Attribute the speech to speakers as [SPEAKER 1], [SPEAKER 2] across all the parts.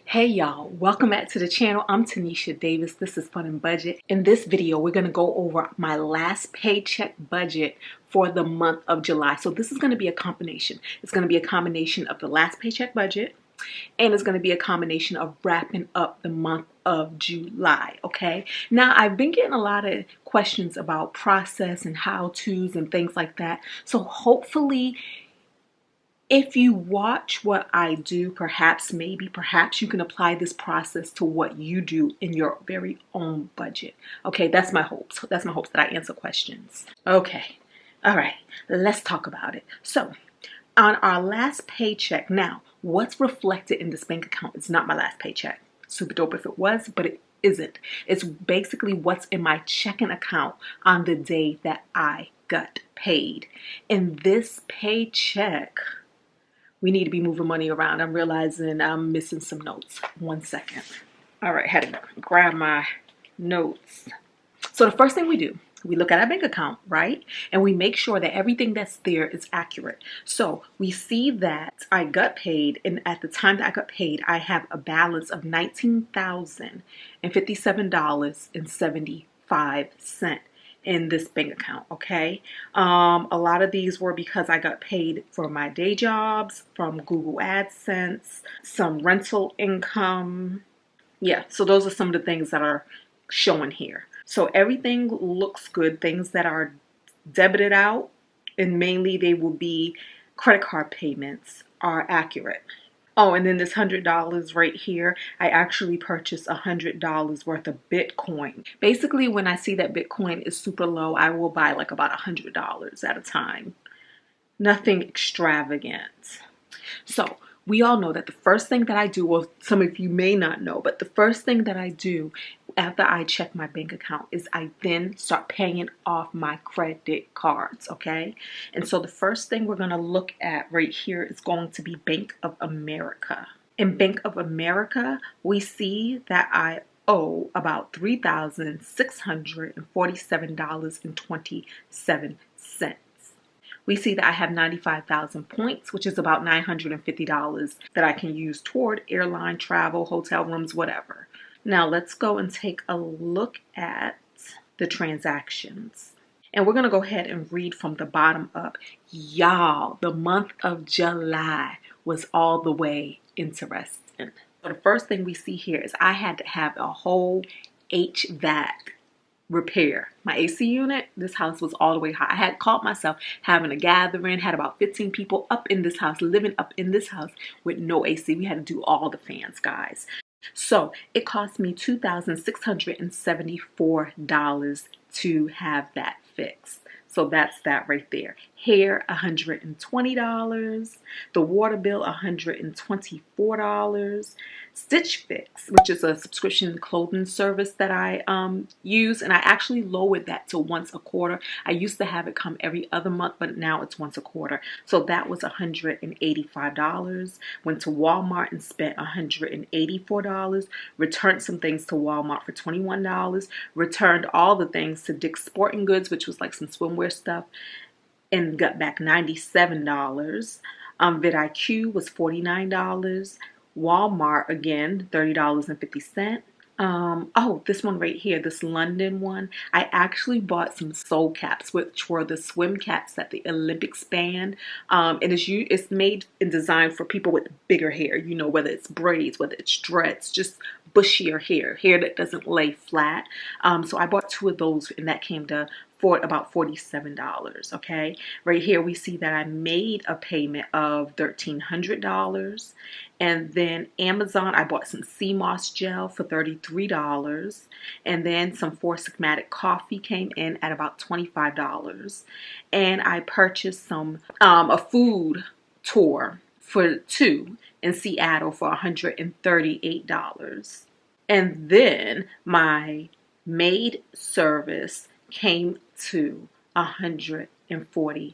[SPEAKER 1] Hey y'all, welcome back to the channel. I'm Tanisha Davis. This is Fun and Budget. In this video, we're going to go over my last paycheck budget for the month of July. So this is going to be a combination. It's going to be a combination of the last paycheck budget, and it's going to be a combination of wrapping up the month of July, okay? Now, I've been getting a lot of questions about process and how-tos and things like that. So hopefully, if you watch what I do, perhaps you can apply this process to what you do in your very own budget. Okay, that's my hopes. That's my hopes that I answer questions. Okay, all right, let's talk about it. So, on our last paycheck, now, what's reflected in this bank account is not my last paycheck. Super dope if it was, but it isn't. It's basically what's in my checking account on the day that I got paid. In this paycheck, we need to be moving money around. I'm realizing I'm missing some notes. 1 second. All right, had to grab my notes. So the first thing we do, we look at our bank account, right? And we make sure that everything that's there is accurate. So we see that I got paid, and at the time that I got paid, I have a balance of $19,057.75 in this bank account, okay? A lot of these were because I got paid for my day jobs, from Google AdSense, some rental income. Yeah, so those are some of the things that are showing here. So everything looks good. Things that are debited out, and mainly they will be credit card payments, are accurate. Oh, and then this $100 right here, I actually purchased $100 worth of Bitcoin. Basically, when I see that Bitcoin is super low, I will buy like about $100 at a time. Nothing extravagant. So we all know that the first thing that I do, well, some of you may not know, but the first thing that I do after I check my bank account is I then start paying off my credit cards, okay? And so the first thing we're going to look at right here is going to be Bank of America. In Bank of America, we see that I owe about $3,647.27. We see that I have 95,000 points, which is about $950 that I can use toward airline travel, hotel rooms, whatever. Now let's go and take a look at the transactions. And we're going to go ahead and read from the bottom up. Y'all, the month of July was all the way interesting. So the first thing we see here is I had to have a whole HVAC repair. My AC unit, this house was all the way hot. I had caught myself having a gathering, had about 15 people up in this house, living up in this house with no AC. We had to do all the fans, guys. So it cost me $2,674 to have that fixed. So that's that right there. Hair, $120. The water bill, $124. Stitch Fix, which is a subscription clothing service that I use, and I actually lowered that to once a quarter. I used to have it come every other month, but now it's once a quarter. So that was $185. Went to Walmart and spent $184. Returned some things to Walmart for $21. Returned all the things to Dick's Sporting Goods, which was like some swimwear stuff, and got back $97. vidIQ was $49. Walmart, again, $30.50. Oh, this one right here, this London one, I actually bought some soul caps, which were the swim caps that the Olympics banned. It's made and designed for people with bigger hair, you know, whether it's braids, whether it's dreads, just bushier hair that doesn't lay flat. So I bought 2 of those, and that came to for about $47, okay? Right here we see that I made a payment of $1,300. And then Amazon, I bought some sea moss gel for $33. And then some Four Sigmatic coffee came in at about $25. And I purchased some a food tour for 2 in Seattle for $138. And then my maid service came to $140.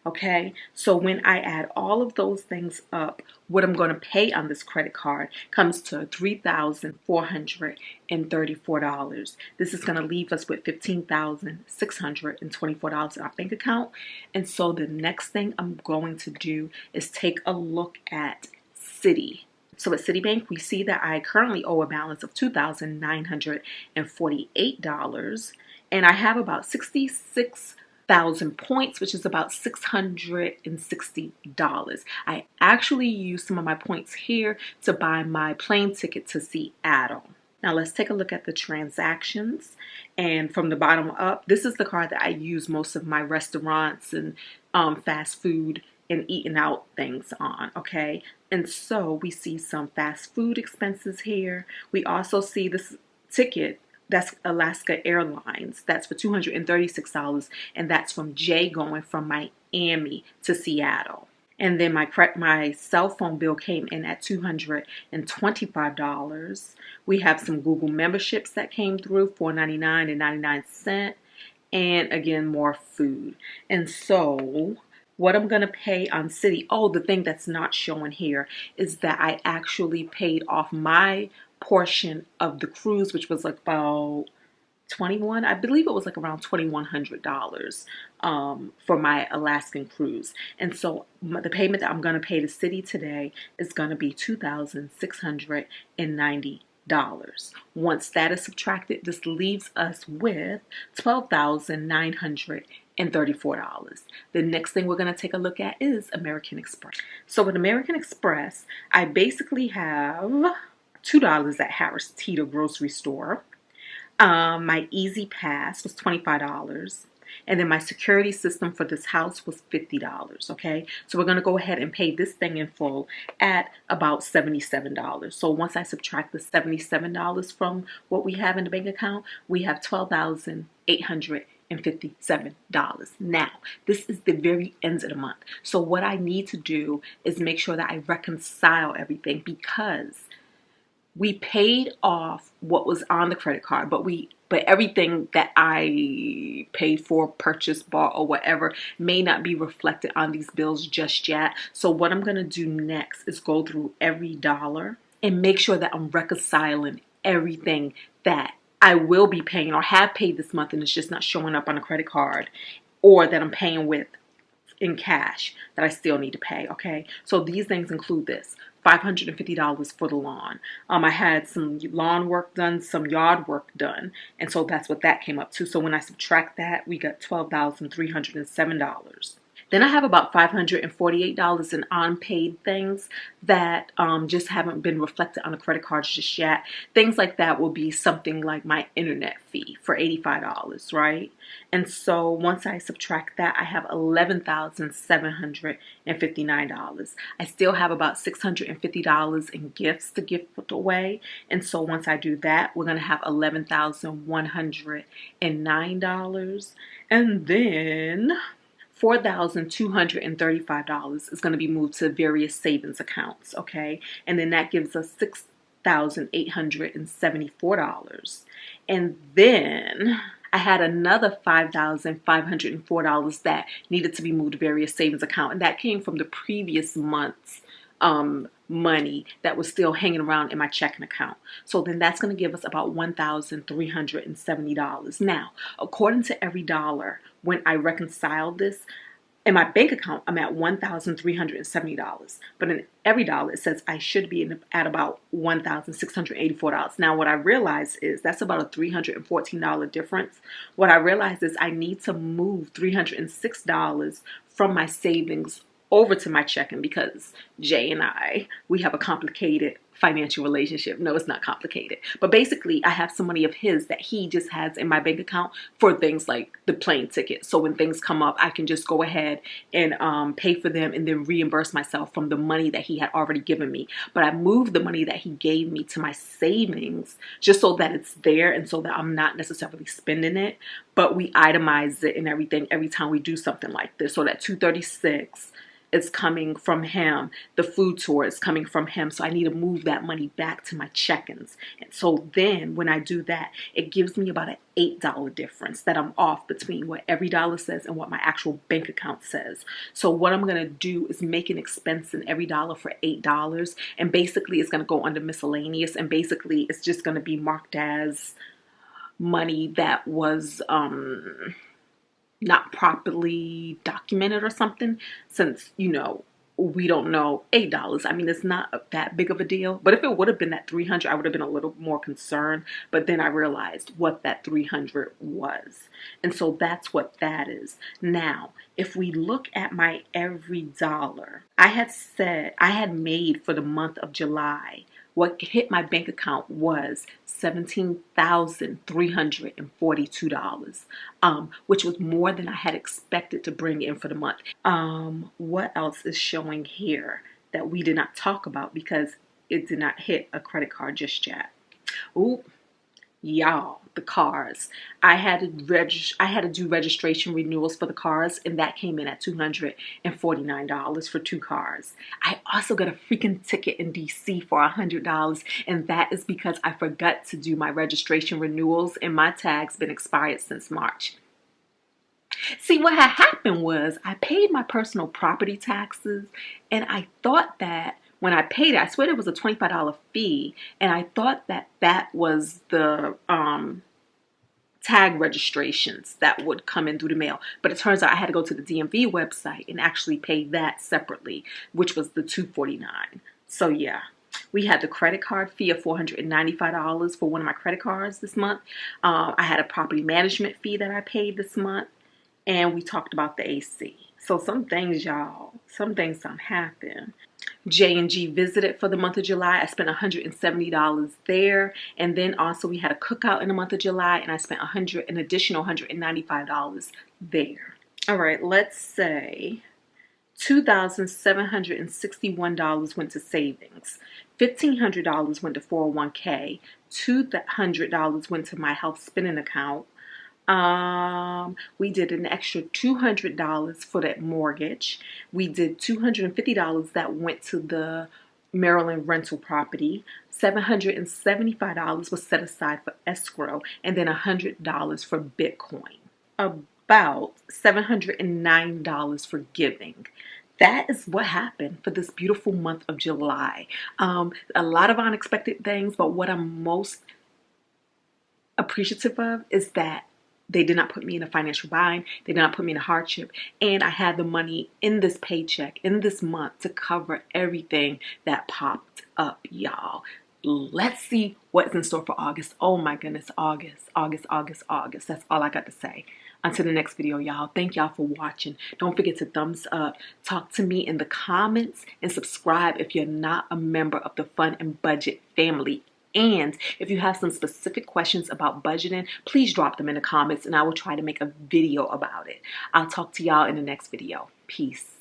[SPEAKER 1] Okay, so when I add all of those things up, what I'm going to pay on this credit card comes to $3,434. This is going to leave us with $15,624 in our bank account. And so the next thing I'm going to do is take a look at Citi. So at Citibank, we see that I currently owe a balance of $2,948, and I have about 66,000 points, which is about $660. I actually used some of my points here to buy my plane ticket to Seattle. Now let's take a look at the transactions, and from the bottom up, this is the card that I use most of my restaurants and fast food and eating out things on, okay? And so we see some fast food expenses here. We also see this ticket, that's Alaska Airlines. That's for $236, and that's from Jay going from Miami to Seattle. And then my cell phone bill came in at $225. We have some Google memberships that came through, $4.99.99, and again, more food. And so what I'm going to pay on Citi, oh, the thing that's not showing here is that I actually paid off my portion of the cruise, which was like about I believe it was like around $2,100 for my Alaskan cruise. And so the payment that I'm going to pay to Citi today is going to be $2,690. Once that is subtracted, this leaves us with $12,934. The next thing we're going to take a look at is American Express. So with American Express, I basically have $2 at Harris Teeter grocery store. My Easy Pass was $25. And then my security system for this house was $50, okay? So we're going to go ahead and pay this thing in full at about $77. So once I subtract the $77 from what we have in the bank account, we have $12,857. Now, this is the very end of the month. So what I need to do is make sure that I reconcile everything, because we paid off what was on the credit card, but everything that I paid for, purchased, bought, or whatever may not be reflected on these bills just yet. So what I'm going to do next is go through every dollar and make sure that I'm reconciling everything that I will be paying or have paid this month and it's just not showing up on a credit card, or that I'm paying with in cash that I still need to pay, okay? So these things include this. $550 for the lawn. I had some lawn work done, some yard work done, and so that's what that came up to. So when I subtract that, we got $12,307. Then I have about $548 in unpaid things that just haven't been reflected on the credit cards just yet. Things like that will be something like my internet fee for $85, right? And so once I subtract that, I have $11,759. I still have about $650 in gifts to give away. And so once I do that, we're going to have $11,109. And then $4,235 is going to be moved to various savings accounts, okay? And then that gives us $6,874. And then I had another $5,504 that needed to be moved to various savings accounts, and that came from the previous month's money that was still hanging around in my checking account. So then that's going to give us about $1,370. Now, according to every dollar, when I reconcile this, in my bank account, I'm at $1,370. But in every dollar, it says I should be at about $1,684. Now, what I realize is that's about a $314 difference. What I realize is I need to move $306 from my savings over to my checking, because Jay and we have a complicated financial relationship. No, it's not complicated. But basically, I have some money of his that he just has in my bank account for things like the plane ticket. So when things come up, I can just go ahead and pay for them and then reimburse myself from the money that he had already given me. But I moved the money that he gave me to my savings just so that it's there and so that I'm not necessarily spending it. But we itemize it and everything every time we do something like this. So that $236 is coming from him. The food tour is coming from him. So I need to move that money back to my check-ins. And so then when I do that, it gives me about an $8 difference that I'm off between what every dollar says and what my actual bank account says. So what I'm going to do is make an expense in every dollar for $8. And basically it's going to go under miscellaneous. And basically it's just going to be marked as money that was not properly documented or something, since, you know, we don't know, $8. I mean, it's not that big of a deal. But if it would have been that 300, I would have been a little more concerned. But then I realized what that 300 was. And so that's what that is. Now, if we look at my every dollar, I had made for the month of July, what hit my bank account was $17,342, which was more than I had expected to bring in for the month. What else is showing here that we did not talk about because it did not hit a credit card just yet? Ooh, y'all, the cars. I had to do registration renewals for the cars, and that came in at $249 for 2 cars. I also got a freaking ticket in DC for $100, and that is because I forgot to do my registration renewals, and my tag's been expired since March. See, what had happened was I paid my personal property taxes, and I thought that when I paid it, I swear it was a $25 fee, and I thought that that was the tag registrations that would come in through the mail. But it turns out I had to go to the DMV website and actually pay that separately, which was the $249. So yeah, we had the credit card fee of $495 for one of my credit cards this month. I had a property management fee that I paid this month, and we talked about the AC. So some things, y'all, some things don't happen. J&G visited for the month of July. I spent $170 there. And then also we had a cookout in the month of July, and I spent an additional $195 there. All right, let's say $2,761 went to savings. $1,500 went to 401k. $200 went to my health spending account. We did an extra $200 for that mortgage. We did $250 that went to the Maryland rental property. $775 was set aside for escrow, and then $100 for Bitcoin. About $709 for giving. That is what happened for this beautiful month of July. A lot of unexpected things, but what I'm most appreciative of is that they did not put me in a financial bind. They did not put me in a hardship. And I had the money in this paycheck, in this month, to cover everything that popped up, y'all. Let's see what's in store for August. Oh my goodness, August. That's all I got to say. Until the next video, y'all. Thank y'all for watching. Don't forget to thumbs up. Talk to me in the comments and subscribe if you're not a member of the Fun and Budget family. And if you have some specific questions about budgeting, please drop them in the comments and I will try to make a video about it. I'll talk to y'all in the next video. Peace.